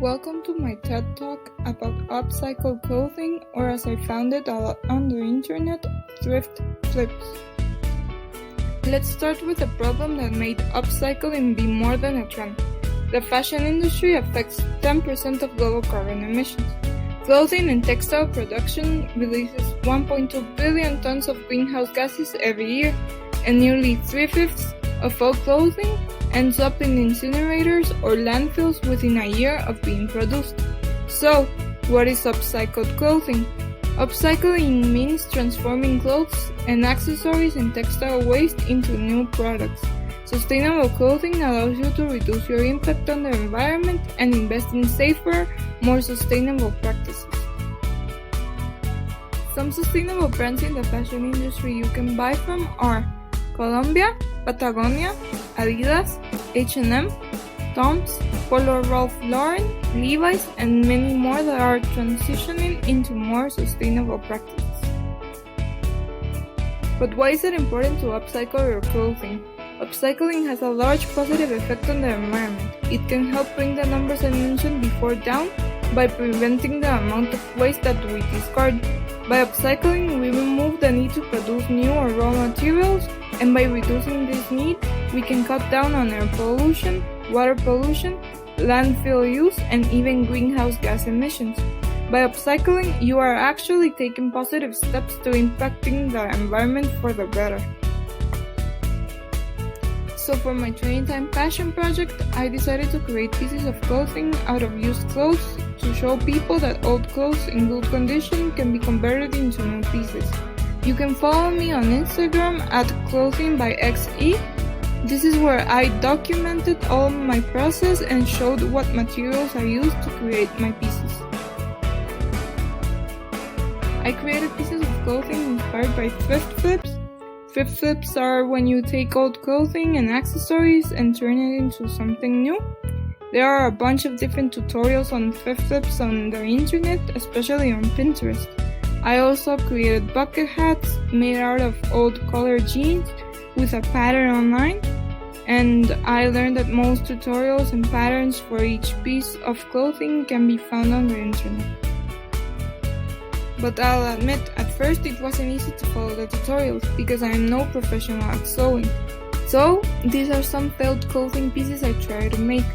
Welcome to my TED Talk about upcycled clothing, or as I found it on the internet, thrift flips. Let's start with a problem that made upcycling be more than a trend. The fashion industry affects 10% of global carbon emissions. Clothing and textile production releases 1.2 billion tons of greenhouse gases every year, and nearly 3/5 of all clothing ends up in incinerators or landfills within a year of being produced. So, what is upcycled clothing? Upcycling means transforming clothes and accessories and textile waste into new products. Sustainable clothing allows you to reduce your impact on the environment and invest in safer, more sustainable practices. Some sustainable brands in the fashion industry you can buy from are Colombia, Patagonia, Adidas, H&M, Tom's, Polo Ralph Lauren, Levi's, and many more that are transitioning into more sustainable practices. But why is it important to upcycle your clothing? Upcycling has a large positive effect on the environment. It can help bring the numbers I mentioned before down by preventing the amount of waste that we discard. By upcycling, we remove the need to produce new or raw materials, and by reducing this need, we can cut down on air pollution, water pollution, landfill use, and even greenhouse gas emissions. By upcycling, you are actually taking positive steps to impacting the environment for the better. So for my Training Time Passion project, I decided to create pieces of clothing out of used clothes to show people that old clothes in good condition can be converted into new pieces. You can follow me on Instagram at clothingbyxe. This is where I documented all my process and showed what materials I used to create my pieces. I created pieces of clothing inspired by thrift flips. Thrift flips are when you take old clothing and accessories and turn it into something new. There are a bunch of different tutorials on thrift flips on the internet, especially on Pinterest. I also created bucket hats made out of old colored jeans with a pattern online, and I learned that most tutorials and patterns for each piece of clothing can be found on the internet. But I'll admit, at first it wasn't easy to follow the tutorials because I am no professional at sewing. So, these are some failed clothing pieces I try to make.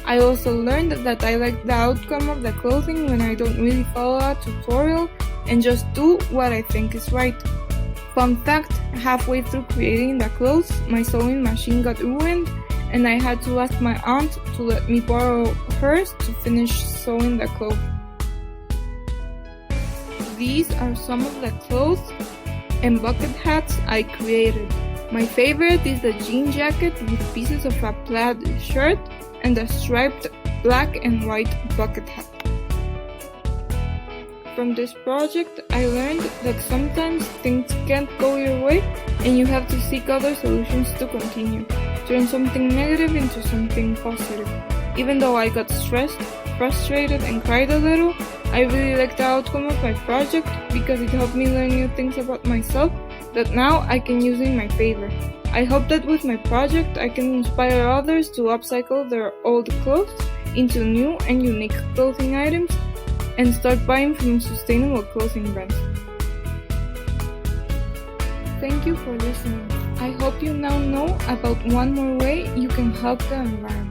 I also learned that I like the outcome of the clothing when I don't really follow a tutorial and just do what I think is right. Fun fact, halfway through creating the clothes, my sewing machine got ruined and I had to ask my aunt to let me borrow hers to finish sewing the clothes. These are some of the clothes and bucket hats I created. My favorite is the jean jacket with pieces of a plaid shirt and a striped black and white bucket hat. From this project, I learned that sometimes things can't go your way and you have to seek other solutions to continue. Turn something negative into something positive. Even though I got stressed, frustrated, and cried a little, I really liked the outcome of my project because it helped me learn new things about myself that now I can use in my favor. I hope that with my project I can inspire others to upcycle their old clothes into new and unique clothing items and start buying from sustainable clothing brands. Thank you for listening. I hope you now know about one more way you can help the environment.